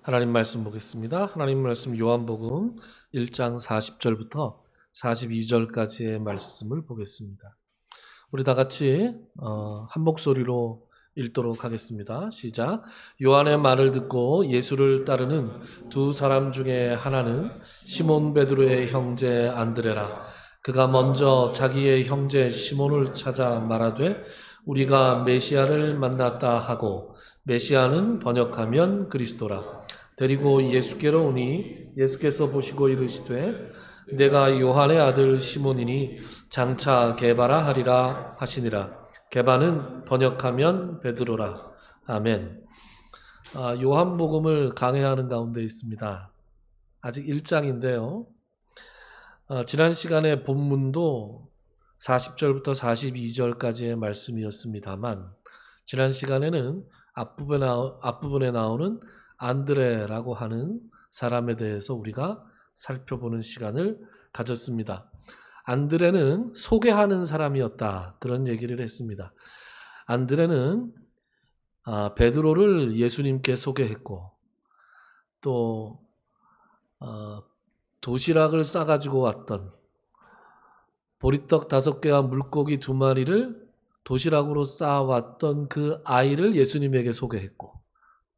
하나님 말씀 보겠습니다. 하나님 말씀 요한복음 1장 40절부터 42절까지의 말씀을 보겠습니다. 우리 다 같이 한 목소리로 읽도록 하겠습니다. 시작. 요한의 말을 듣고 예수를 따르는 두 사람 중에 하나는 시몬 베드로의 형제 안드레라. 그가 먼저 자기의 형제 시몬을 찾아 말하되 우리가 메시아를 만났다 하고, 메시아는 번역하면 그리스도라. 데리고 예수께로 오니 예수께서 보시고 이르시되 내가 요한의 아들 시몬이니 장차 게바라 하리라 하시니라. 게바는 번역하면 베드로라. 아멘. 요한복음을 강해하는 가운데 있습니다. 아직 1장인데요. 지난 시간에 본문도 40절부터 42절까지의 말씀이었습니다만, 지난 시간에는 앞부분에 나오는 안드레라고 하는 사람에 대해서 우리가 살펴보는 시간을 가졌습니다. 안드레는 소개하는 사람이었다, 그런 얘기를 했습니다. 안드레는 베드로를 예수님께 소개했고, 또 도시락을 싸가지고 왔던 보리떡 5개와 물고기 2마리를 도시락으로 쌓아왔던 그 아이를 예수님에게 소개했고,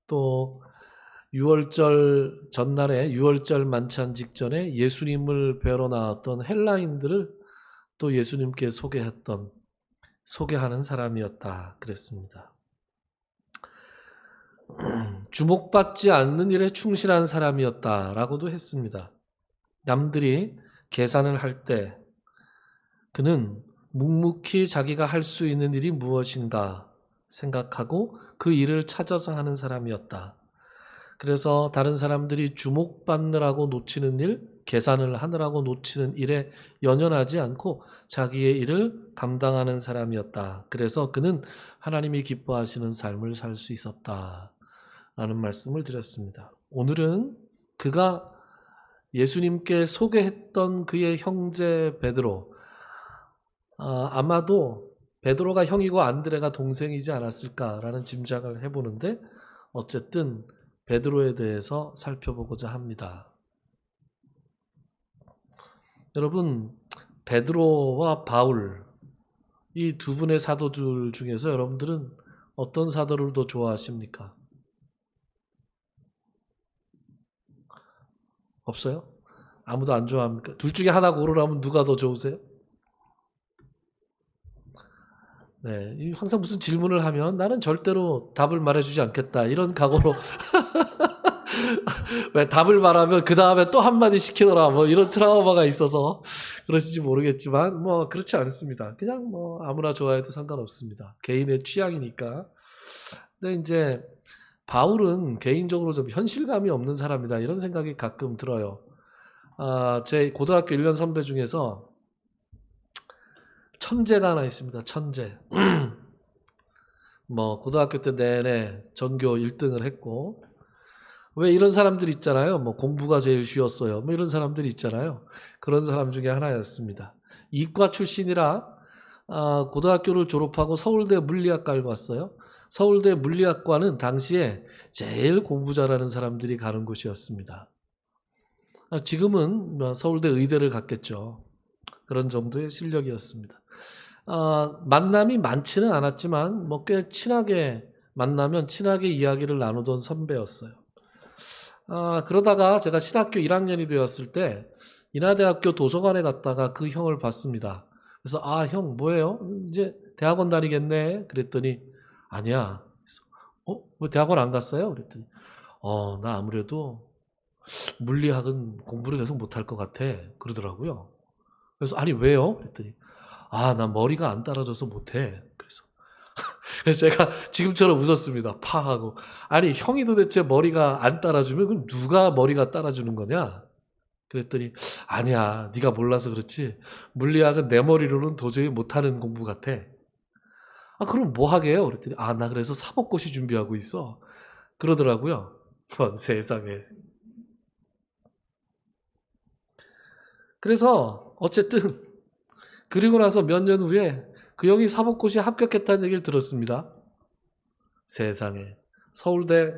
또 6월절 전날에 6월절 만찬 직전에 예수님을 뵈러 나왔던 헬라인들을 또 예수님께 소개하는 사람이었다 그랬습니다. 주목받지 않는 일에 충실한 사람이었다라고도 했습니다. 남들이 계산을 할 때 그는 묵묵히 자기가 할 수 있는 일이 무엇인가 생각하고 그 일을 찾아서 하는 사람이었다. 그래서 다른 사람들이 주목받느라고 놓치는 일, 계산을 하느라고 놓치는 일에 연연하지 않고 자기의 일을 감당하는 사람이었다. 그래서 그는 하나님이 기뻐하시는 삶을 살 수 있었다 라는 말씀을 드렸습니다. 오늘은 그가 예수님께 소개했던 그의 형제 베드로, 아마도 베드로가 형이고 안드레가 동생이지 않았을까라는 짐작을 해보는데, 어쨌든 베드로에 대해서 살펴보고자 합니다. 여러분, 베드로와 바울, 이 두 분의 사도들 중에서 여러분들은 어떤 사도를 더 좋아하십니까? 없어요? 아무도 안 좋아합니까? 둘 중에 하나 고르라면 누가 더 좋으세요? 네, 항상 무슨 질문을 하면 나는 절대로 답을 말해주지 않겠다, 이런 각오로 왜 답을 말하면 그 다음에 또 한마디 시키더라, 뭐 이런 트라우마가 있어서 그러신지 모르겠지만, 뭐 그렇지 않습니다. 그냥 뭐 아무나 좋아해도 상관없습니다. 개인의 취향이니까. 근데 이제 바울은 개인적으로 좀 현실감이 없는 사람이다, 이런 생각이 가끔 들어요. 제 고등학교 1년 선배 중에서 천재가 하나 있습니다. 천재. 뭐 고등학교 때 내내 전교 1등을 했고, 왜 이런 사람들 있잖아요. 뭐 공부가 제일 쉬웠어요, 뭐 이런 사람들이 있잖아요. 그런 사람 중에 하나였습니다. 이과 출신이라 고등학교를 졸업하고 서울대 물리학과를 갔어요. 서울대 물리학과는 당시에 제일 공부 잘하는 사람들이 가는 곳이었습니다. 지금은 서울대 의대를 갔겠죠. 그런 정도의 실력이었습니다. 만남이 많지는 않았지만 뭐 꽤 친하게 만나면 친하게 이야기를 나누던 선배였어요. 그러다가 제가 신학교 1학년이 되었을 때 인하대학교 도서관에 갔다가 그 형을 봤습니다. 그래서 형 뭐예요? 이제 대학원 다니겠네? 그랬더니 아니야. 그래서 왜 대학원 안 갔어요? 그랬더니 나 아무래도 물리학은 공부를 계속 못할 것 같아, 그러더라고요. 그래서 아니 왜요? 그랬더니 나 머리가 안 따라줘서 못해. 그래서 제가 지금처럼 웃었습니다. 파하고. 아니 형이 도대체 머리가 안 따라주면 그럼 누가 머리가 따라주는 거냐? 그랬더니 아니야, 네가 몰라서 그렇지 물리학은 내 머리로는 도저히 못하는 공부 같아. 그럼 뭐 하게요? 그랬더니 나 그래서 사법고시 준비하고 있어, 그러더라고요. 세상에. 그래서 어쨌든 그리고 나서 몇 년 후에 그 형이 사법고시에 합격했다는 얘기를 들었습니다. 세상에. 서울대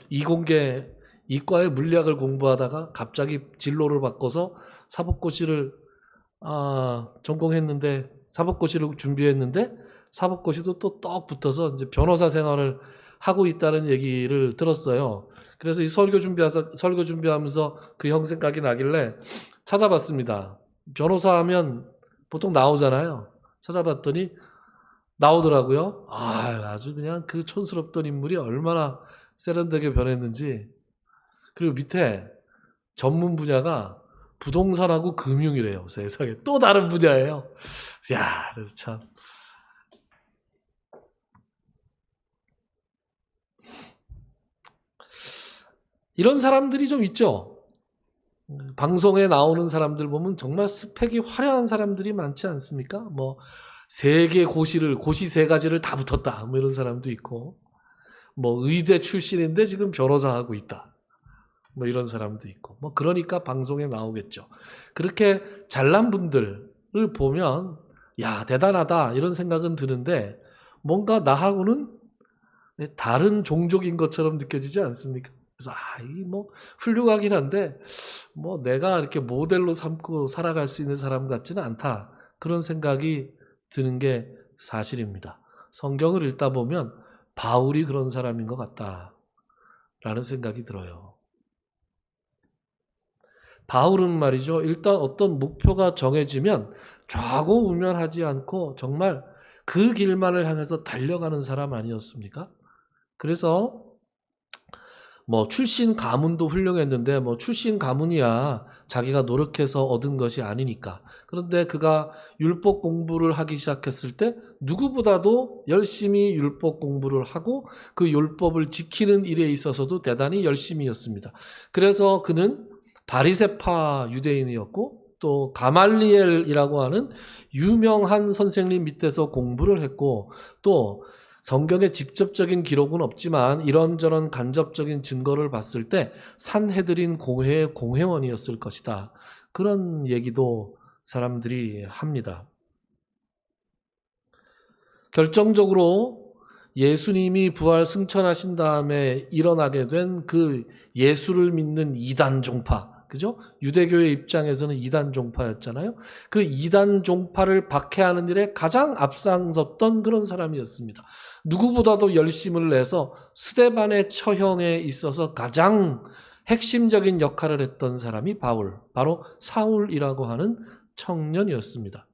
이공계 이과의 물리학을 공부하다가 갑자기 진로를 바꿔서 사법고시를 전공했는데, 사법고시를 준비했는데 사법고시도 또 떡 붙어서 이제 변호사 생활을 하고 있다는 얘기를 들었어요. 그래서 이 설교 준비하면서 그 형 생각이 나길래 찾아봤습니다. 변호사 하면 보통 나오잖아요. 찾아봤더니 나오더라고요. 아주 그냥 그 촌스럽던 인물이 얼마나 세련되게 변했는지. 그리고 밑에 전문 분야가 부동산하고 금융이래요. 세상에 또 다른 분야예요. 야, 그래서 참 이런 사람들이 좀 있죠. 방송에 나오는 사람들 보면 정말 스펙이 화려한 사람들이 많지 않습니까? 뭐 세계 고시 세 가지를 다 붙었다, 뭐 이런 사람도 있고, 뭐 의대 출신인데 지금 변호사 하고 있다, 뭐 이런 사람도 있고, 뭐 그러니까 방송에 나오겠죠. 그렇게 잘난 분들을 보면 야, 대단하다 이런 생각은 드는데 뭔가 나하고는 다른 종족인 것처럼 느껴지지 않습니까? 그래서 이 뭐 훌륭하긴 한데 뭐 내가 이렇게 모델로 삼고 살아갈 수 있는 사람 같지는 않다, 그런 생각이 드는 게 사실입니다. 성경을 읽다 보면 바울이 그런 사람인 것 같다라는 생각이 들어요. 바울은 말이죠, 일단 어떤 목표가 정해지면 좌고우면하지 않고 정말 그 길만을 향해서 달려가는 사람 아니었습니까? 그래서 뭐 출신 가문도 훌륭했는데 뭐 출신 가문이야 자기가 노력해서 얻은 것이 아니니까. 그런데 그가 율법 공부를 하기 시작했을 때 누구보다도 열심히 율법 공부를 하고 그 율법을 지키는 일에 있어서도 대단히 열심히였습니다. 그래서 그는 바리새파 유대인이었고 또 가말리엘이라고 하는 유명한 선생님 밑에서 공부를 했고, 또 성경에 직접적인 기록은 없지만 이런저런 간접적인 증거를 봤을 때 산헤드린 공회의 공회원이었을 것이다, 그런 얘기도 사람들이 합니다. 결정적으로 예수님이 부활 승천하신 다음에 일어나게 된 그 예수를 믿는 이단 종파, 그죠? 유대교의 입장에서는 이단 종파였잖아요. 그 이단 종파를 박해하는 일에 가장 앞장섰던 그런 사람이었습니다. 누구보다도 열심을 내서 스데반의 처형에 있어서 가장 핵심적인 역할을 했던 사람이 바로 사울이라고 하는 청년이었습니다.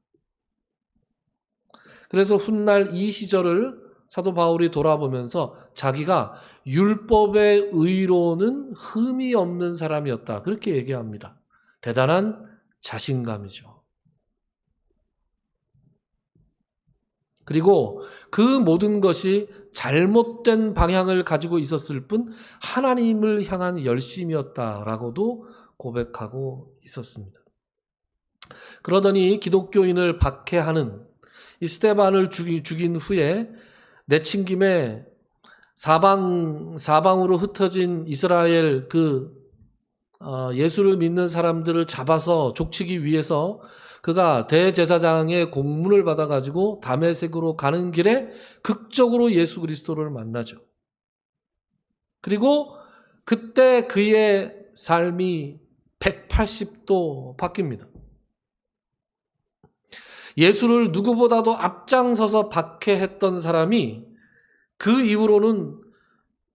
그래서 훗날 이 시절을 사도 바울이 돌아보면서 자기가 율법의 의로는 흠이 없는 사람이었다, 그렇게 얘기합니다. 대단한 자신감이죠. 그리고 그 모든 것이 잘못된 방향을 가지고 있었을 뿐 하나님을 향한 열심이었다라고도 고백하고 있었습니다. 그러더니 기독교인을 박해하는 이 스데반을 죽인 후에 내친김에 사방으로 흩어진 이스라엘 예수를 믿는 사람들을 잡아서 족치기 위해서 그가 대제사장의 공문을 받아가지고 다메섹으로 가는 길에 극적으로 예수 그리스도를 만나죠. 그리고 그때 그의 삶이 180도 바뀝니다. 예수를 누구보다도 앞장서서 박해했던 사람이 그 이후로는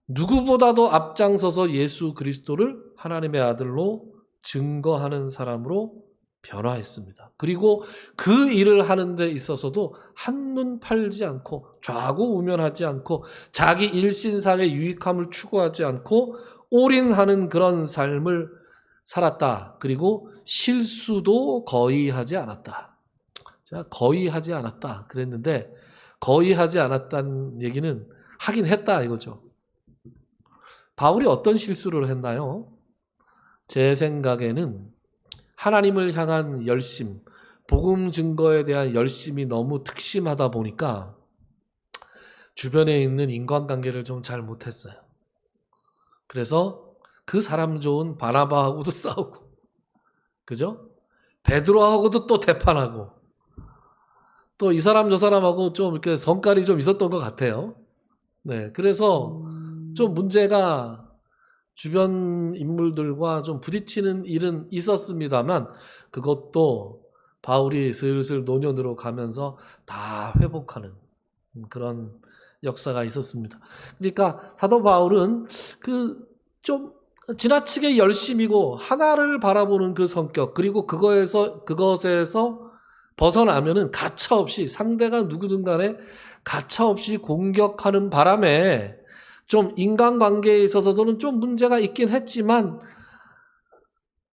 누구보다도 앞장서서 예수 그리스도를 하나님의 아들로 증거하는 사람으로 변화했습니다. 그리고 그 일을 하는 데 있어서도 한눈 팔지 않고 좌고우면하지 않고 자기 일신상의 유익함을 추구하지 않고 올인하는 그런 삶을 살았다. 그리고 실수도 거의 하지 않았다. 제가 거의 하지 않았다 그랬는데 거의 하지 않았다는 얘기는 하긴 했다 이거죠. 바울이 어떤 실수를 했나요? 제 생각에는 하나님을 향한 열심, 복음 증거에 대한 열심이 너무 특심하다 보니까 주변에 있는 인간관계를 좀 잘 못했어요. 그래서 그 사람 좋은 바나바하고도 싸우고, 그죠? 베드로하고도 또 대판하고, 또 이 사람 저 사람하고 좀 이렇게 성깔이 좀 있었던 것 같아요. 네, 그래서 좀 문제가 주변 인물들과 좀 부딪히는 일은 있었습니다만 그것도 바울이 슬슬 노년으로 가면서 다 회복하는 그런 역사가 있었습니다. 그러니까 사도 바울은 그 좀 지나치게 열심이고 하나를 바라보는 그 성격, 그리고 그것에서 벗어나면은 가차없이 상대가 누구든 간에 가차없이 공격하는 바람에 좀 인간관계에 있어서는 좀 문제가 있긴 했지만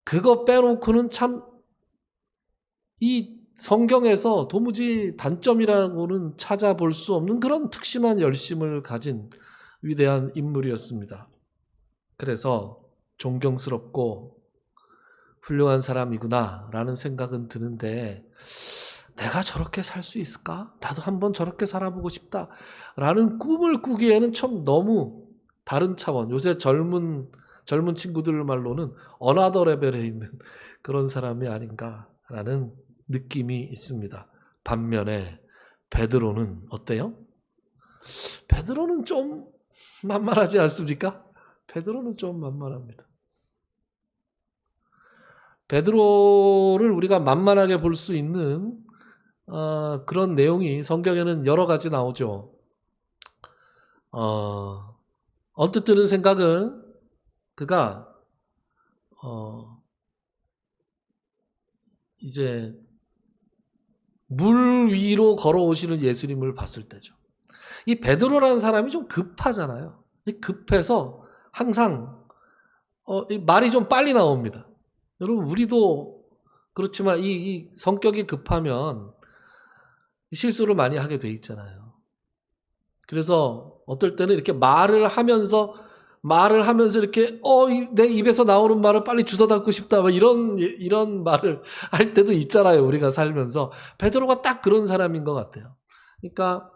그거 빼놓고는 참 이 성경에서 도무지 단점이라고는 찾아볼 수 없는 그런 특심한 열심을 가진 위대한 인물이었습니다. 그래서 존경스럽고 훌륭한 사람이구나 라는 생각은 드는데 내가 저렇게 살 수 있을까? 나도 한번 저렇게 살아보고 싶다 라는 꿈을 꾸기에는 참 너무 다른 차원, 요새 젊은 친구들 말로는 어나더 레벨에 있는 그런 사람이 아닌가라는 느낌이 있습니다. 반면에 베드로는 어때요? 베드로는 좀 만만하지 않습니까? 베드로는 좀 만만합니다. 베드로를 우리가 만만하게 볼 수 있는 그런 내용이 성경에는 여러 가지 나오죠. 언뜻 드는 생각은 그가 이제 물 위로 걸어오시는 예수님을 봤을 때죠. 이 베드로라는 사람이 좀 급하잖아요. 급해서 항상 말이 좀 빨리 나옵니다. 여러분 우리도 그렇지만 이 성격이 급하면 실수를 많이 하게 돼 있잖아요. 그래서 어떨 때는 이렇게 말을 하면서 이렇게 내 입에서 나오는 말을 빨리 주워 담고 싶다 뭐 이런 말을 할 때도 있잖아요. 우리가 살면서 베드로가 딱 그런 사람인 것 같아요. 그러니까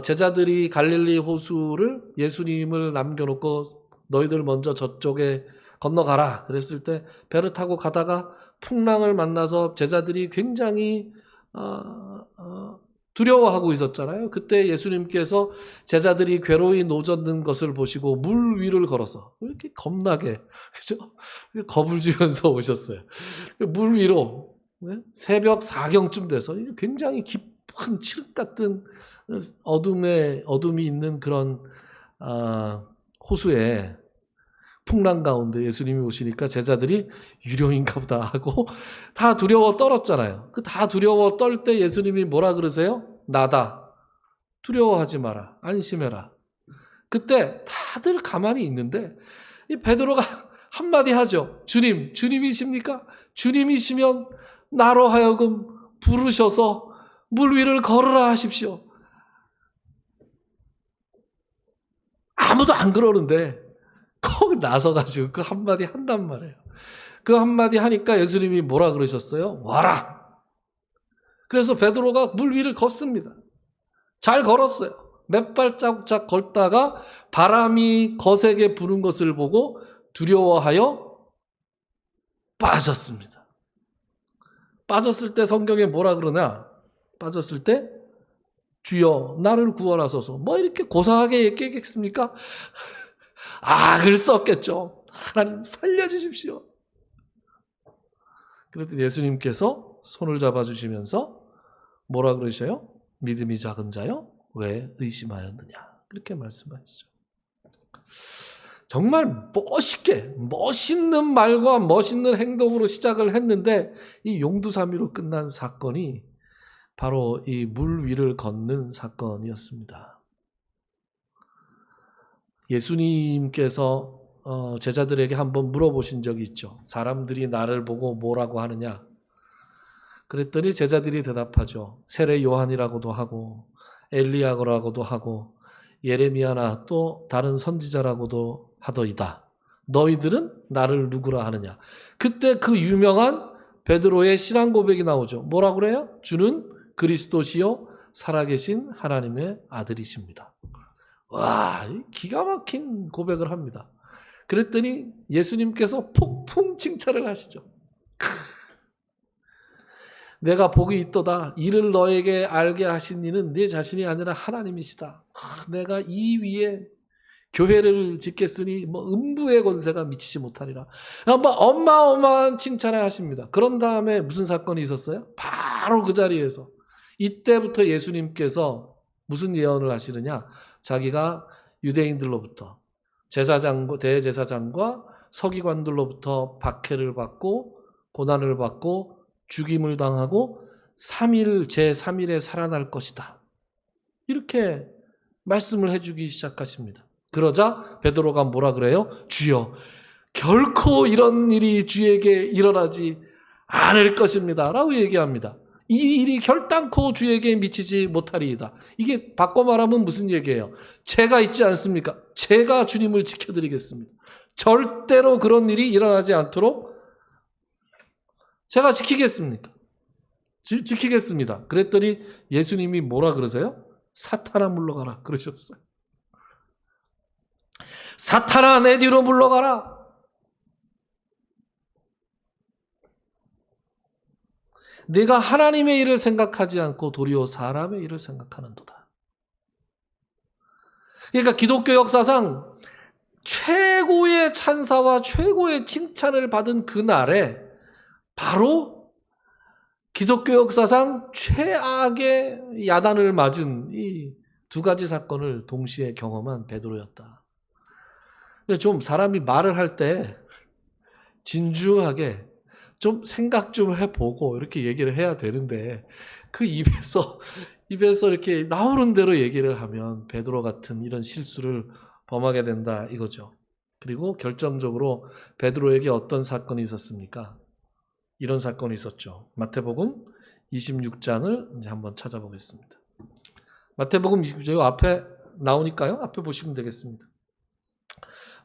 제자들이 갈릴리 호수를 예수님을 남겨놓고 너희들 먼저 저쪽에 건너가라 그랬을 때 배를 타고 가다가 풍랑을 만나서 제자들이 굉장히 두려워하고 있었잖아요. 그때 예수님께서 제자들이 괴로이 노젓는 것을 보시고 물 위를 걸어서 이렇게 겁나게 그죠? 겁을 주면서 오셨어요. 물 위로 새벽 4경쯤 돼서 굉장히 깊은 칠흑 같은 어둠이 있는 그런 호수에 풍랑 가운데 예수님이 오시니까 제자들이 유령인가 보다 하고 다 두려워 떨었잖아요. 그 다 두려워 떨 때 예수님이 뭐라 그러세요? 나다. 두려워하지 마라. 안심해라. 그때 다들 가만히 있는데 이 베드로가 한마디 하죠. 주님이십니까? 주님이시면 나로 하여금 부르셔서 물 위를 걸으라 하십시오. 아무도 안 그러는데 거기 나서가지고 그 한마디 한단 말이에요. 그 한마디 하니까 예수님이 뭐라 그러셨어요? 와라. 그래서 베드로가 물 위를 걷습니다. 잘 걸었어요. 몇 발짝짝 걷다가 바람이 거세게 부는 것을 보고 두려워하여 빠졌습니다. 빠졌을 때 성경에 뭐라 그러냐? 빠졌을 때 주여 나를 구원하소서. 뭐 이렇게 고상하게 얘기했겠습니까? 글 수 없겠죠. 하나님 살려주십시오. 그랬더니 예수님께서 손을 잡아주시면서 뭐라 그러셔요? 믿음이 작은 자여 왜 의심하였느냐 그렇게 말씀하시죠. 정말 멋있는 말과 멋있는 행동으로 시작을 했는데 이 용두사미로 끝난 사건이 바로 이 물 위를 걷는 사건이었습니다. 예수님께서 제자들에게 한번 물어보신 적이 있죠. 사람들이 나를 보고 뭐라고 하느냐? 그랬더니 제자들이 대답하죠. 세례 요한이라고도 하고 엘리야라고도 하고 예레미야나 또 다른 선지자라고도 하더이다. 너희들은 나를 누구라 하느냐? 그때 그 유명한 베드로의 신앙 고백이 나오죠. 뭐라고 그래요? 주는 그리스도시요 살아계신 하나님의 아들이십니다. 와, 기가 막힌 고백을 합니다. 그랬더니 예수님께서 폭풍 칭찬을 하시죠. 내가 복이 있도다. 이를 너에게 알게 하신 이는 네 자신이 아니라 하나님이시다. 내가 이 위에 교회를 짓겠으니 뭐 음부의 권세가 미치지 못하리라. 어마어마한 칭찬을 하십니다. 그런 다음에 무슨 사건이 있었어요? 바로 그 자리에서 이때부터 예수님께서 무슨 예언을 하시느냐? 자기가 유대인들로부터 대제사장과 서기관들로부터 박해를 받고 고난을 받고 죽임을 당하고 제3일에 살아날 것이다. 이렇게 말씀을 해주기 시작하십니다. 그러자 베드로가 뭐라 그래요? 주여, 결코 이런 일이 주에게 일어나지 않을 것입니다 라고 얘기합니다. 이 일이 결단코 주에게 미치지 못하리이다. 이게 바꿔 말하면 무슨 얘기예요? 제가 있지 않습니까? 제가 주님을 지켜드리겠습니다. 절대로 그런 일이 일어나지 않도록 제가 지키겠습니다. 그랬더니 예수님이 뭐라 그러세요? 사탄아 물러가라 그러셨어요. 사탄아 내 뒤로 물러가라. 내가 하나님의 일을 생각하지 않고 도리어 사람의 일을 생각하는도다. 그러니까 기독교 역사상 최고의 찬사와 최고의 칭찬을 받은 그날에 바로 기독교 역사상 최악의 야단을 맞은 이 두 가지 사건을 동시에 경험한 베드로였다. 좀 사람이 말을 할 때 진중하게 좀 생각 좀 해보고 이렇게 얘기를 해야 되는데 그 입에서 이렇게 나오는 대로 얘기를 하면 베드로 같은 이런 실수를 범하게 된다 이거죠. 그리고 결정적으로 베드로에게 어떤 사건이 있었습니까? 이런 사건이 있었죠. 마태복음 26장을 이제 한번 찾아보겠습니다. 마태복음 26장 앞에 나오니까요. 앞에 보시면 되겠습니다.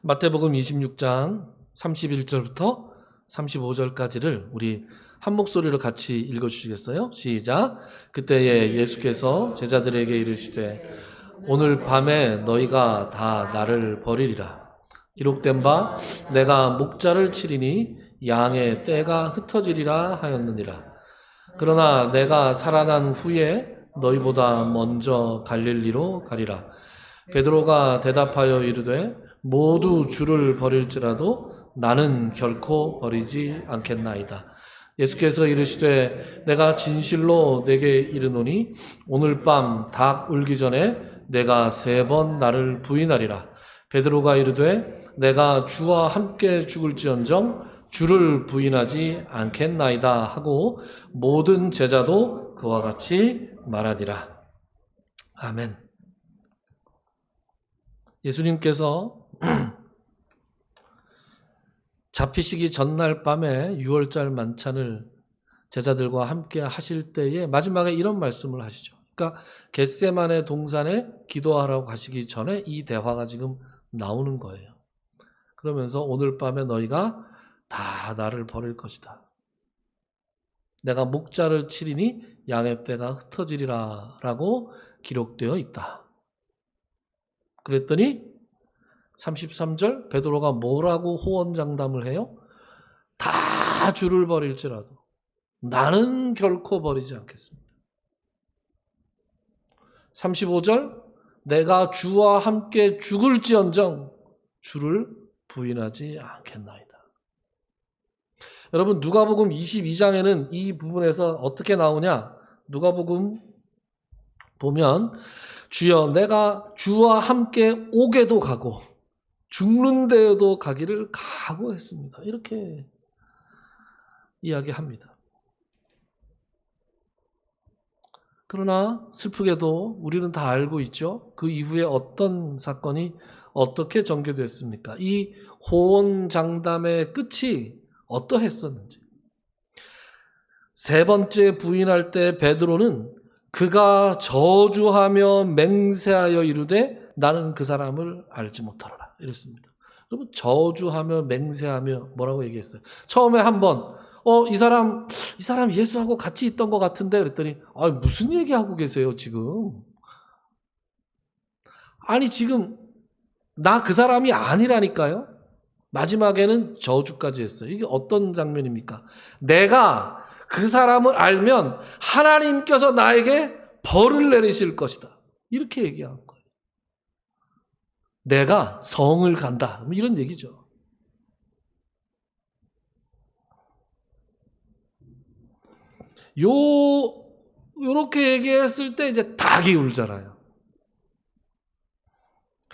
마태복음 26장 31절부터 35절까지를 우리 한 목소리로 같이 읽어주시겠어요? 시작. 그때에 예수께서 제자들에게 이르시되 오늘 밤에 너희가 다 나를 버리리라. 기록된 바 내가 목자를 치리니 양의 떼가 흩어지리라 하였느니라. 그러나 내가 살아난 후에 너희보다 먼저 갈릴리로 가리라. 베드로가 대답하여 이르되 모두 주를 버릴지라도 나는 결코 버리지 않겠나이다. 예수께서 이르시되 내가 진실로 내게 이르노니 오늘 밤 닭 울기 전에 내가 3번 나를 부인하리라. 베드로가 이르되 내가 주와 함께 죽을지언정 주를 부인하지 않겠나이다 하고 모든 제자도 그와 같이 말하니라. 아멘. 예수님께서 잡히시기 전날 밤에 6월절 만찬을 제자들과 함께 하실 때에 마지막에 이런 말씀을 하시죠. 그러니까 겟세마네 동산에 기도하라고 가시기 전에 이 대화가 지금 나오는 거예요. 그러면서 오늘 밤에 너희가 다 나를 버릴 것이다. 내가 목자를 치리니 양의 떼가 흩어지리라 라고 기록되어 있다. 그랬더니 33절 베드로가 뭐라고 호언장담을 해요? 다 주를 버릴지라도 나는 결코 버리지 않겠습니다. 35절 내가 주와 함께 죽을지언정 주를 부인하지 않겠나이다. 여러분 누가복음 22장에는 이 부분에서 어떻게 나오냐? 누가복음 보면 주여 내가 주와 함께 오게도 가고 죽는 데에도 가기를 각오했습니다. 이렇게 이야기합니다. 그러나 슬프게도 우리는 다 알고 있죠. 그 이후에 어떤 사건이 어떻게 전개됐습니까? 이 호언장담의 끝이 어떠했었는지. 3번째 부인할 때 베드로는 그가 저주하며 맹세하여 이르되 나는 그 사람을 알지 못하노라 이랬습니다. 여러분 저주하며 맹세하며 뭐라고 얘기했어요? 처음에 한번 이 사람 예수하고 같이 있던 것 같은데 그랬더니 무슨 얘기하고 계세요 지금? 아니 지금 나 그 사람이 아니라니까요. 마지막에는 저주까지 했어요. 이게 어떤 장면입니까? 내가 그 사람을 알면 하나님께서 나에게 벌을 내리실 것이다. 이렇게 얘기한 거예요. 내가 성을 간다. 뭐 이런 얘기죠. 요렇게 얘기했을 때 이제 닭이 울잖아요.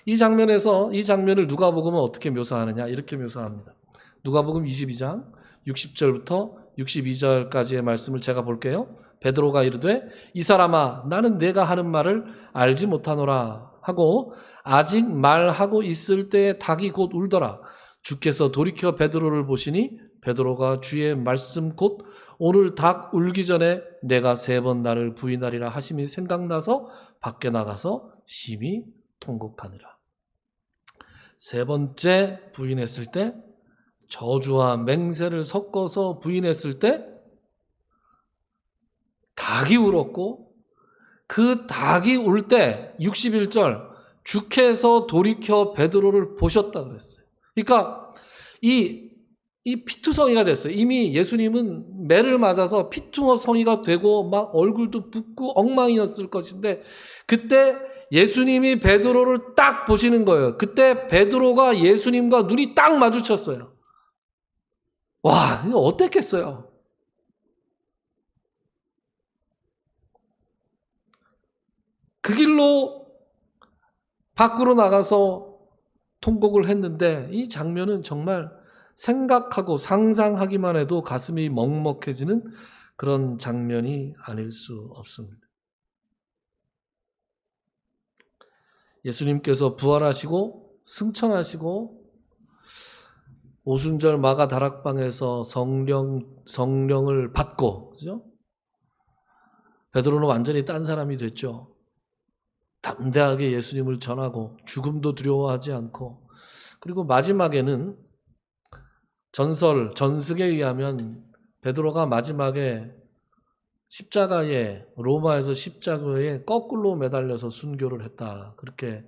이 장면을 누가복음은 어떻게 묘사하느냐? 이렇게 묘사합니다. 누가복음 22장 60절부터 62절까지의 말씀을 제가 볼게요. 베드로가 이르되 이 사람아 나는 내가 하는 말을 알지 못하노라 하고 아직 말하고 있을 때에 닭이 곧 울더라. 주께서 돌이켜 베드로를 보시니 베드로가 주의 말씀 곧 오늘 닭 울기 전에 내가 3번 나를 부인하리라 하심이 생각나서 밖에 나가서 심히 통곡하느라. 3번째 부인했을 때 저주와 맹세를 섞어서 부인했을 때 닭이 울었고 그 닭이 울 때 61절 주께서 돌이켜 베드로를 보셨다 그랬어요. 그러니까 이 피투성이가 됐어요. 이미 예수님은 매를 맞아서 피투성이가 되고 막 얼굴도 붓고 엉망이었을 것인데 그때 예수님이 베드로를 딱 보시는 거예요. 그때 베드로가 예수님과 눈이 딱 마주쳤어요. 와, 이거 어땠겠어요? 그 길로 밖으로 나가서 통곡을 했는데 이 장면은 정말 생각하고 상상하기만 해도 가슴이 먹먹해지는 그런 장면이 아닐 수 없습니다. 예수님께서 부활하시고 승천하시고 오순절 마가 다락방에서 성령을 받고, 그죠? 베드로는 완전히 딴 사람이 됐죠. 담대하게 예수님을 전하고 죽음도 두려워하지 않고, 그리고 마지막에는 전승에 의하면 베드로가 마지막에 로마에서 십자가에 거꾸로 매달려서 순교를 했다. 그렇게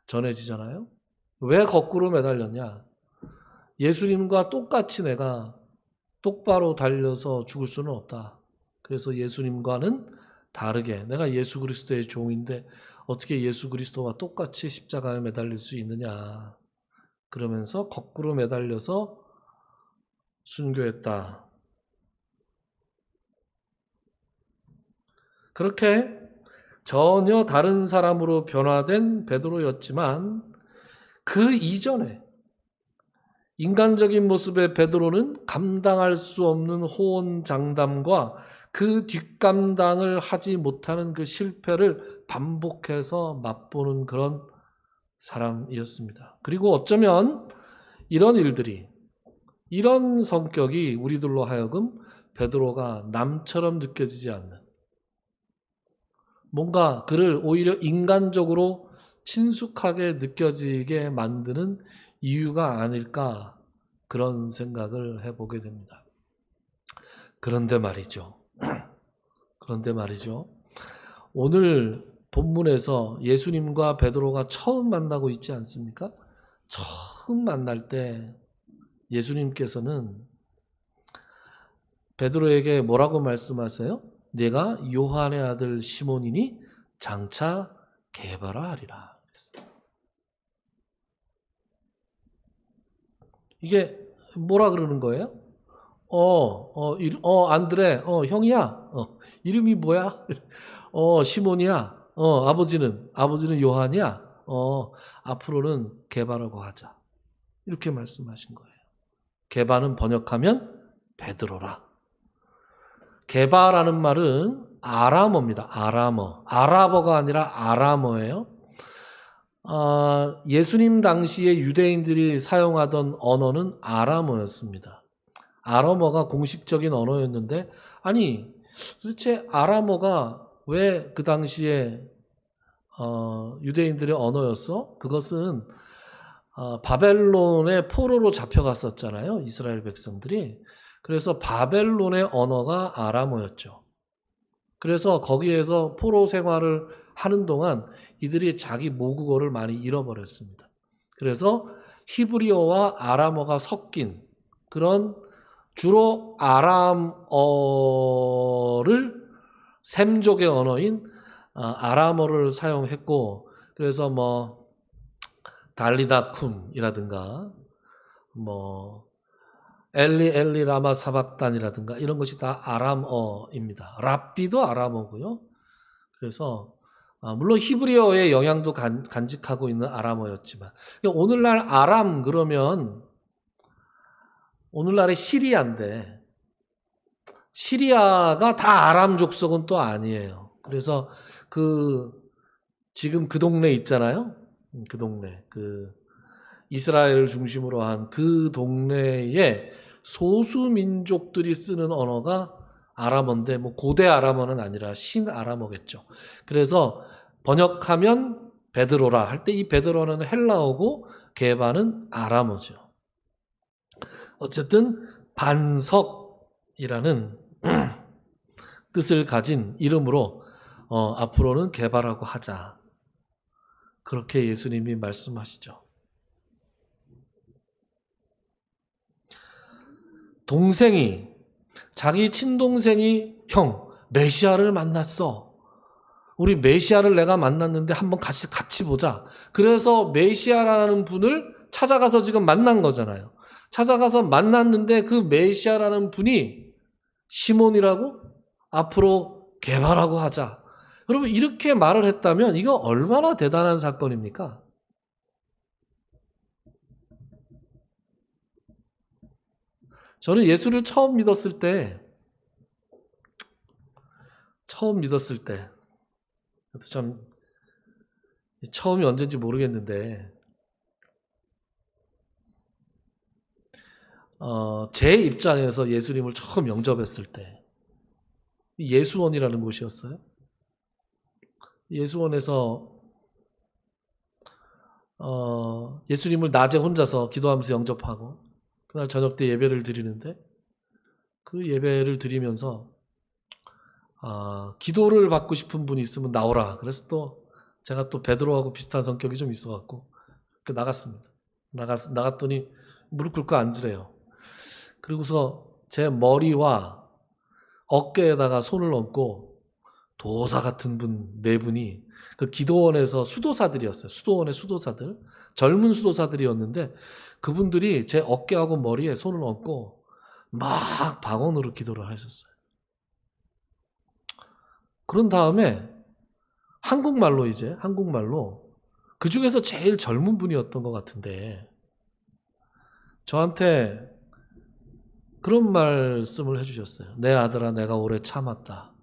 전해지잖아요. 왜 거꾸로 매달렸냐? 예수님과 똑같이 내가 똑바로 달려서 죽을 수는 없다. 그래서 예수님과는 다르게 내가 예수 그리스도의 종인데 어떻게 예수 그리스도와 똑같이 십자가에 매달릴 수 있느냐. 그러면서 거꾸로 매달려서 순교했다. 그렇게 전혀 다른 사람으로 변화된 베드로였지만 그 이전에 인간적인 모습의 베드로는 감당할 수 없는 호언장담과 그 뒷감당을 하지 못하는 그 실패를 반복해서 맛보는 그런 사람이었습니다. 그리고 어쩌면 이런 일들이, 이런 성격이 우리들로 하여금 베드로가 남처럼 느껴지지 않는, 뭔가 그를 오히려 인간적으로 친숙하게 느껴지게 만드는 이유가 아닐까, 그런 생각을 해보게 됩니다. 그런데 말이죠. 오늘 본문에서 예수님과 베드로가 처음 만나고 있지 않습니까? 처음 만날 때 예수님께서는 베드로에게 뭐라고 말씀하세요? 내가 요한의 아들 시몬이니 장차 게바라 하리라. 이게 뭐라 그러는 거예요? 안드레, 형이야. 이름이 뭐야? 시몬이야. 아버지는 요한이야. 앞으로는 게바라고 하자. 이렇게 말씀하신 거예요. 게바는 번역하면 베드로라. 게바라는 말은 아람어입니다. 아랍어가 아니라 아람어예요. 예수님 당시에 유대인들이 사용하던 언어는 아람어였습니다. 아람어가 공식적인 언어였는데, 아니 도대체 아람어가 왜 그 당시에 유대인들의 언어였어? 그것은 바벨론의 포로로 잡혀갔었잖아요. 이스라엘 백성들이. 그래서 바벨론의 언어가 아람어였죠. 그래서 거기에서 포로 생활을 하는 동안 이들이 자기 모국어를 많이 잃어버렸습니다. 그래서 히브리어와 아람어가 섞인 그런 주로 아람어를 셈족의 언어인 아람어를 사용했고, 그래서 달리다쿰이라든가 뭐 엘리 엘리 라마 사박단이라든가 이런 것이 다 아람어입니다. 랍비도 아람어고요. 그래서 물론 히브리어의 영향도 간직하고 있는 아람어였지만 오늘날 아람 그러면 오늘날의 시리아인데 시리아가 다 아람 족속은 또 아니에요. 그래서 지금 그 동네 있잖아요. 그 동네 이스라엘을 중심으로 한 그 동네에 소수 민족들이 쓰는 언어가 아람어인데 뭐 고대 아람어는 아니라 신아람어겠죠. 그래서 번역하면 베드로라 할 때 이 베드로는 헬라어고 게바는 아람어죠. 어쨌든 반석이라는 뜻을 가진 이름으로 앞으로는 게바라고 하자. 그렇게 예수님이 말씀하시죠. 자기 친동생이 형 메시아를 만났어. 우리 메시아를 내가 만났는데 한번 같이 보자. 그래서 메시아라는 분을 찾아가서 지금 만난 거잖아요. 찾아가서 만났는데 그 메시아라는 분이 시몬이라고 앞으로 게바라고 하자. 여러분 이렇게 말을 했다면 이거 얼마나 대단한 사건입니까? 저는 예수를 처음 믿었을 때 참 처음이 언제인지 모르겠는데 제 입장에서 예수님을 처음 영접했을 때 예수원이라는 곳이었어요. 예수원에서 예수님을 낮에 혼자서 기도하면서 영접하고 그날 저녁 때 예배를 드리는데 그 예배를 드리면서 기도를 받고 싶은 분이 있으면 나오라. 그래서 또 제가 또 베드로하고 비슷한 성격이 좀 있어갖고 나갔습니다. 나갔더니 무릎 꿇고 앉으래요. 그리고서 제 머리와 어깨에다가 손을 얹고 도사 같은 분 네 분이 그 기도원에서 수도사들이었어요. 수도원의 수도사들, 젊은 수도사들이었는데 그분들이 제 어깨하고 머리에 손을 얹고 막 방언으로 기도를 하셨어요. 그런 다음에 한국말로 그 중에서 제일 젊은 분이었던 것 같은데 저한테 그런 말씀을 해주셨어요. 내 아들아, 내가 오래 참았다.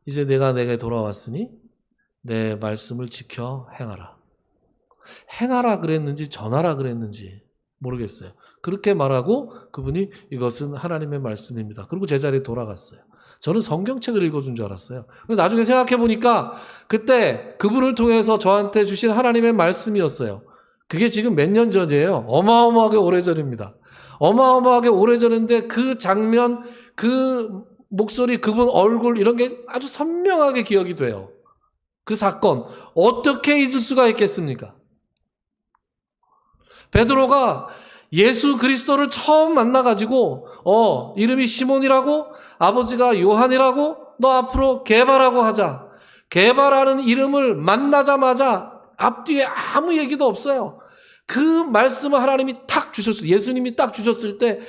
이제 내가 내게 돌아왔으니 내 말씀을 지켜 행하라. 행하라 그랬는지 전하라 그랬는지 모르겠어요. 그렇게 말하고 그분이 이것은 하나님의 말씀입니다. 그리고 제자리에 돌아갔어요. 저는 성경책을 읽어준 줄 알았어요. 근데 나중에 생각해보니까 그때 그분을 통해서 저한테 주신 하나님의 말씀이었어요. 그게 지금 몇 년 전이에요. 어마어마하게 오래전입니다. 어마어마하게 오래전인데 그 장면, 그 목소리, 그분 얼굴 이런 게 아주 선명하게 기억이 돼요. 그 사건 어떻게 잊을 수가 있겠습니까? 베드로가 예수 그리스도를 처음 만나가지고 이름이 시몬이라고 아버지가 요한이라고 너 앞으로 게바라고 하자. 게바라는 이름을 만나자마자 앞뒤에 아무 얘기도 없어요. 그 말씀을 하나님이 딱 주셨어요. 예수님이 딱 주셨을 때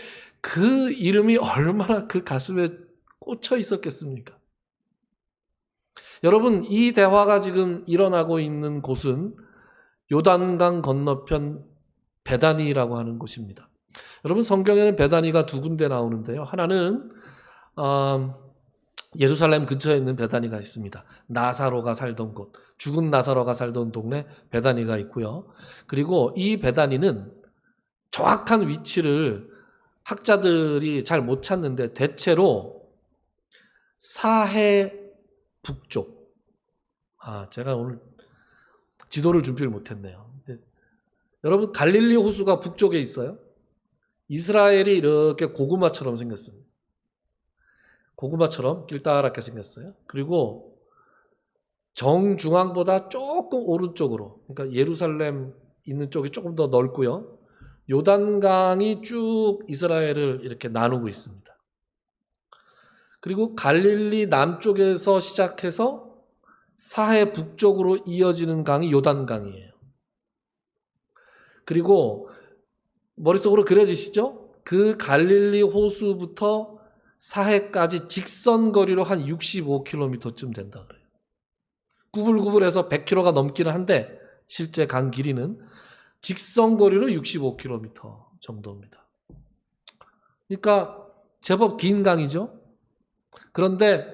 그 이름이 얼마나 그 가슴에 꽂혀 있었겠습니까? 여러분 이 대화가 지금 일어나고 있는 곳은 요단강 건너편 베다니라고 하는 곳입니다. 여러분 성경에는 베다니가 두 군데 나오는데요. 하나는 예루살렘 근처에 있는 베다니가 있습니다. 나사로가 살던 곳, 죽은 나사로가 살던 동네 베다니가 있고요. 그리고 이 베다니는 정확한 위치를 학자들이 잘 못 찾는데 대체로 사해 북쪽. 제가 오늘 지도를 준비를 못했네요. 여러분 갈릴리 호수가 북쪽에 있어요. 이스라엘이 이렇게 고구마처럼 생겼습니다. 고구마처럼 길다랗게 생겼어요. 그리고 정중앙보다 조금 오른쪽으로, 그러니까 예루살렘 있는 쪽이 조금 더 넓고요. 요단강이 쭉 이스라엘을 이렇게 나누고 있습니다. 그리고 갈릴리 남쪽에서 시작해서 사해 북쪽으로 이어지는 강이 요단강이에요. 그리고 머릿속으로 그려지시죠? 그 갈릴리 호수부터 사해까지 직선거리로 한 65km쯤 된다 그래요. 구불구불해서 100km가 넘기는 한데 실제 강 길이는 직선거리로 65km 정도입니다. 그러니까 제법 긴 강이죠. 그런데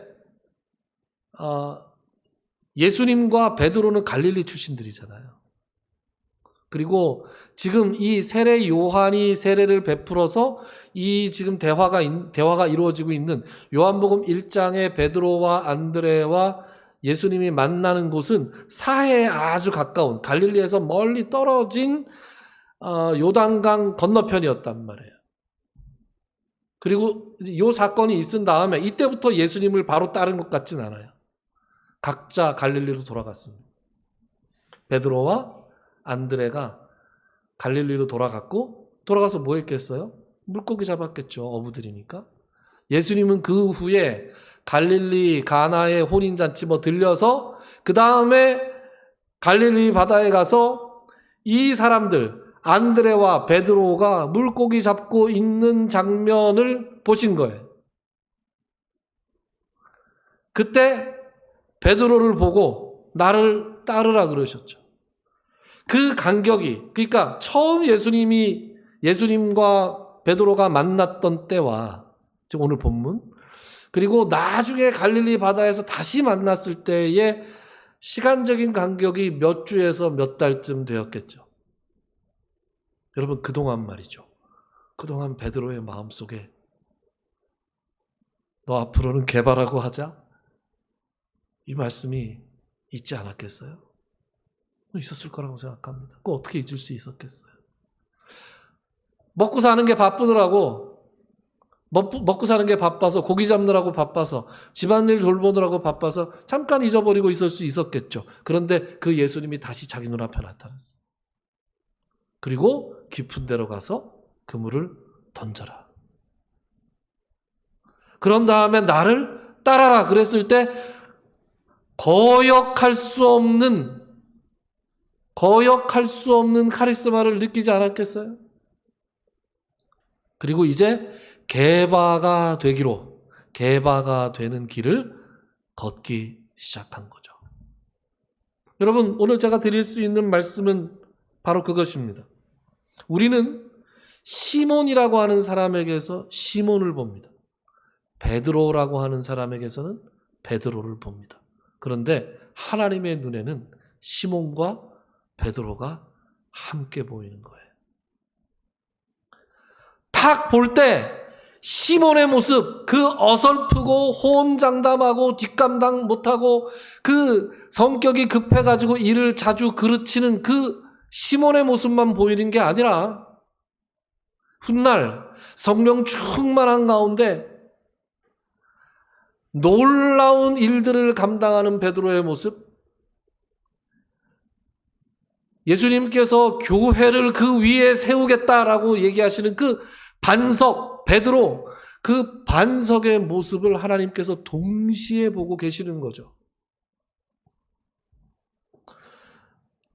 예수님과 베드로는 갈릴리 출신들이잖아요. 그리고 지금 이 세례 요한이 세례를 베풀어서 이 지금 대화가 이루어지고 있는 요한복음 1장의 베드로와 안드레와 예수님이 만나는 곳은 사해에 아주 가까운 갈릴리에서 멀리 떨어진 요단강 건너편이었단 말이에요. 그리고 이 사건이 있은 다음에 이때부터 예수님을 바로 따른 것 같진 않아요. 각자 갈릴리로 돌아갔습니다. 베드로와 안드레가 갈릴리로 돌아가서 뭐 했겠어요? 물고기 잡았겠죠. 어부들이니까. 예수님은 그 후에 갈릴리 가나의 혼인잔치 들려서 그 다음에 갈릴리 바다에 가서 이 사람들 안드레와 베드로가 물고기 잡고 있는 장면을 보신 거예요. 그때 베드로를 보고 나를 따르라 그러셨죠. 그 간격이, 그러니까 처음 예수님과 베드로가 만났던 때와 지금 오늘 본문, 그리고 나중에 갈릴리 바다에서 다시 만났을 때의 시간적인 간격이 몇 주에서 몇 달쯤 되었겠죠. 여러분, 그동안 말이죠. 그동안 베드로의 마음속에 너 앞으로는 개발하고 하자, 이 말씀이 있지 않았겠어요? 있었을 거라고 생각합니다. 그거 어떻게 잊을 수 있었겠어요? 먹고 사는 게 바쁘더라고. 먹고 사는 게 바빠서, 고기 잡느라고 바빠서, 집안일 돌보느라고 바빠서 잠깐 잊어버리고 있을 수 있었겠죠. 그런데 그 예수님이 다시 자기 눈앞에 나타났어요. 그리고 깊은 데로 가서 그물을 던져라. 그런 다음에 나를 따라라 그랬을 때 거역할 수 없는 카리스마를 느끼지 않았겠어요? 그리고 이제 개바가 되는 길을 걷기 시작한 거죠. 여러분, 오늘 제가 드릴 수 있는 말씀은 바로 그것입니다. 우리는 시몬이라고 하는 사람에게서 시몬을 봅니다. 베드로라고 하는 사람에게서는 베드로를 봅니다. 그런데 하나님의 눈에는 시몬과 베드로가 함께 보이는 거예요. 딱 볼 때 시몬의 모습, 그 어설프고 호언장담하고 뒷감당 못하고 그 성격이 급해가지고 일을 자주 그르치는 그 시몬의 모습만 보이는 게 아니라 훗날 성령 충만한 가운데 놀라운 일들을 감당하는 베드로의 모습, 예수님께서 교회를 그 위에 세우겠다라고 얘기하시는 그 반석, 베드로, 그 반석의 모습을 하나님께서 동시에 보고 계시는 거죠.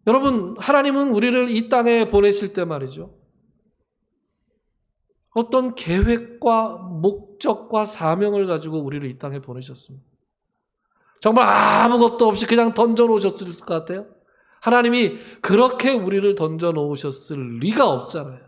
여러분, 하나님은 우리를 이 땅에 보내실 때 말이죠. 어떤 계획과 목적과 사명을 가지고 우리를 이 땅에 보내셨습니다. 정말 아무것도 없이 그냥 던져놓으셨을 것 같아요? 하나님이 그렇게 우리를 던져놓으셨을 리가 없잖아요.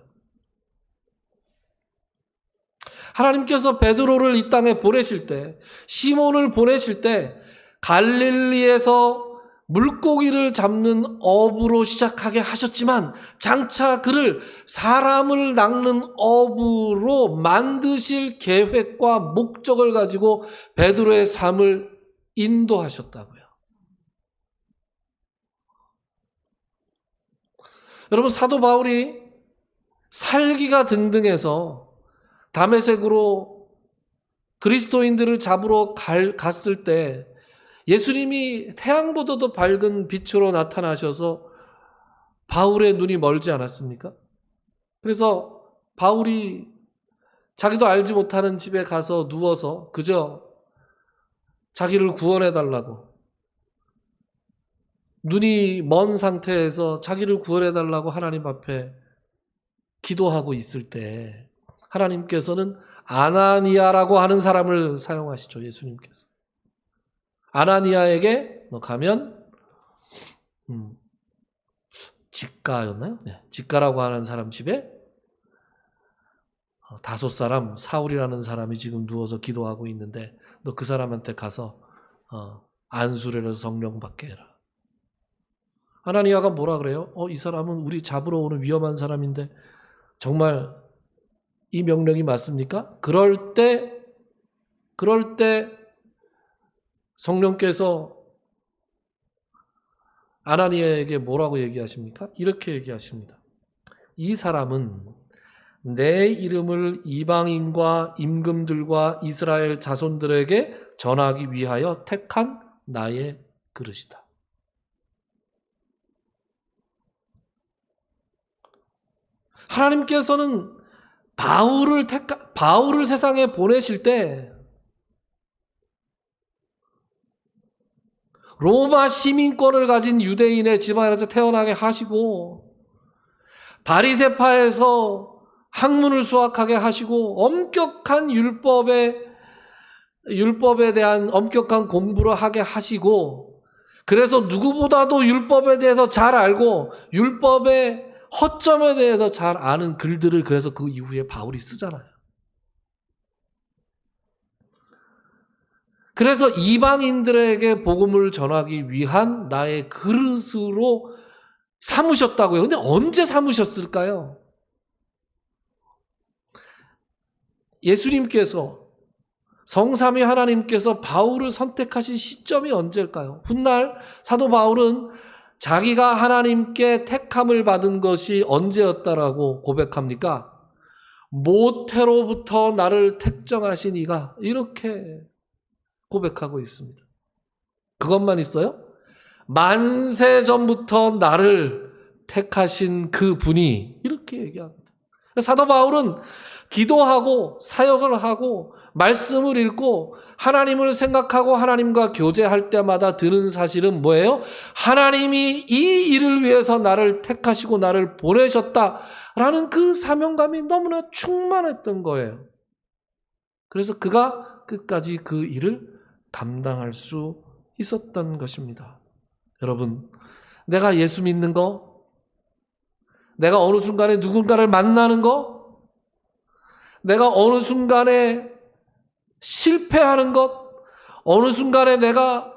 하나님께서 베드로를 이 땅에 보내실 때, 시몬을 보내실 때 갈릴리에서 물고기를 잡는 어부로 시작하게 하셨지만 장차 그를 사람을 낚는 어부로 만드실 계획과 목적을 가지고 베드로의 삶을 인도하셨다고요. 여러분, 사도 바울이 살기가 등등해서 다메섹으로 그리스도인들을 잡으러 갔을 때 예수님이 태양보다도 밝은 빛으로 나타나셔서 바울의 눈이 멀지 않았습니까? 그래서 바울이 자기도 알지 못하는 집에 가서 누워서 그저 자기를 구원해달라고, 눈이 먼 상태에서 자기를 구원해달라고 하나님 앞에 기도하고 있을 때 하나님께서는 아나니아라고 하는 사람을 사용하시죠. 예수님께서. 아나니아에게 너 가면 직가였나요? 네. 직가라고 하는 사람 집에 5 사울이라는 사람이 지금 누워서 기도하고 있는데 너 그 사람한테 가서 안수를 해서 성령 받게 해라. 아나니아가 뭐라 그래요? 이 사람은 우리 잡으러 오는 위험한 사람인데 정말 이 명령이 맞습니까? 그럴 때 성령께서 아나니아에게 뭐라고 얘기하십니까? 이렇게 얘기하십니다. 이 사람은 내 이름을 이방인과 임금들과 이스라엘 자손들에게 전하기 위하여 택한 나의 그릇이다. 하나님께서는 바울을 세상에 보내실 때 로마 시민권을 가진 유대인의 집안에서 태어나게 하시고 바리새파에서 학문을 수학하게 하시고 엄격한 율법에 대한 엄격한 공부를 하게 하시고 그래서 누구보다도 율법에 대해서 잘 알고 율법의 허점에 대해서 잘 아는 글들을 그래서 그 이후에 바울이 쓰잖아요. 그래서 이방인들에게 복음을 전하기 위한 나의 그릇으로 삼으셨다고요. 근데 언제 삼으셨을까요? 예수님께서 성삼위 하나님께서 바울을 선택하신 시점이 언제일까요? 훗날 사도 바울은 자기가 하나님께 택함을 받은 것이 언제였다라고 고백합니까? 모태로부터 나를 택정하신 이가 이렇게 고백하고 있습니다. 그것만 있어요? 만세 전부터 나를 택하신 그 분이 이렇게 얘기합니다. 사도 바울은 기도하고 사역을 하고 말씀을 읽고 하나님을 생각하고 하나님과 교제할 때마다 드는 사실은 뭐예요? 하나님이 이 일을 위해서 나를 택하시고 나를 보내셨다라는 그 사명감이 너무나 충만했던 거예요. 그래서 그가 끝까지 그 일을 감당할 수 있었던 것입니다. 여러분, 내가 예수 믿는 거, 내가 어느 순간에 누군가를 만나는 거, 내가 어느 순간에 실패하는 것, 어느 순간에 내가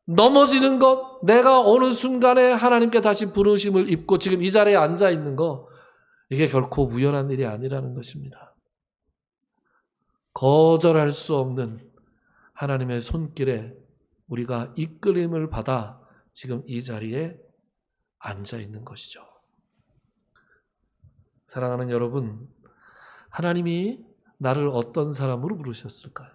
넘어지는 것, 내가 어느 순간에 하나님께 다시 부르심을 입고 지금 이 자리에 앉아 있는 거, 이게 결코 우연한 일이 아니라는 것입니다. 거절할 수 없는 하나님의 손길에 우리가 이끌림을 받아 지금 이 자리에 앉아 있는 것이죠. 사랑하는 여러분, 하나님이 나를 어떤 사람으로 부르셨을까요?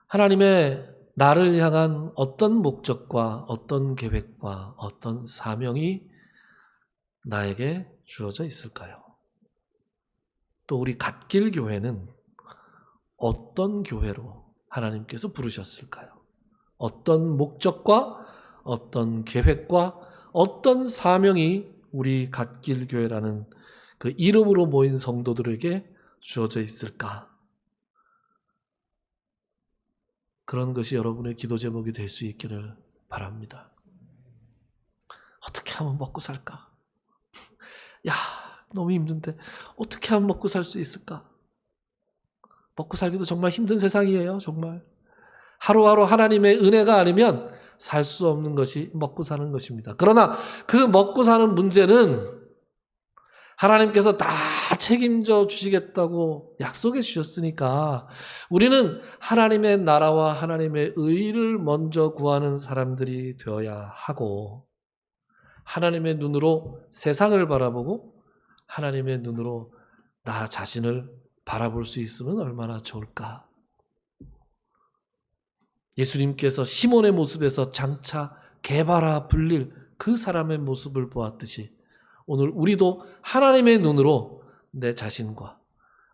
하나님의 나를 향한 어떤 목적과 어떤 계획과 어떤 사명이 나에게 주어져 있을까요? 또 우리 갓길 교회는 어떤 교회로 하나님께서 부르셨을까요? 어떤 목적과 어떤 계획과 어떤 사명이 우리 갓길 교회라는 그 이름으로 모인 성도들에게 주어져 있을까? 그런 것이 여러분의 기도 제목이 될 수 있기를 바랍니다. 어떻게 하면 먹고 살까? 야, 너무 힘든데 어떻게 하면 먹고 살 수 있을까? 먹고 살기도 정말 힘든 세상이에요. 정말. 하루하루 하나님의 은혜가 아니면 살 수 없는 것이 먹고 사는 것입니다. 그러나 그 먹고 사는 문제는 하나님께서 다 책임져 주시겠다고 약속해 주셨으니까 우리는 하나님의 나라와 하나님의 의를 먼저 구하는 사람들이 되어야 하고 하나님의 눈으로 세상을 바라보고 하나님의 눈으로 나 자신을 바라볼 수 있으면 얼마나 좋을까. 예수님께서 시몬의 모습에서 장차 개바라 불릴 그 사람의 모습을 보았듯이 오늘 우리도 하나님의 눈으로 내 자신과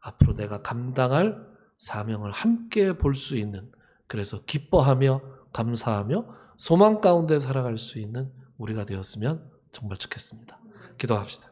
앞으로 내가 감당할 사명을 함께 볼 수 있는, 그래서 기뻐하며 감사하며 소망 가운데 살아갈 수 있는 우리가 되었으면 정말 좋겠습니다. 기도합시다.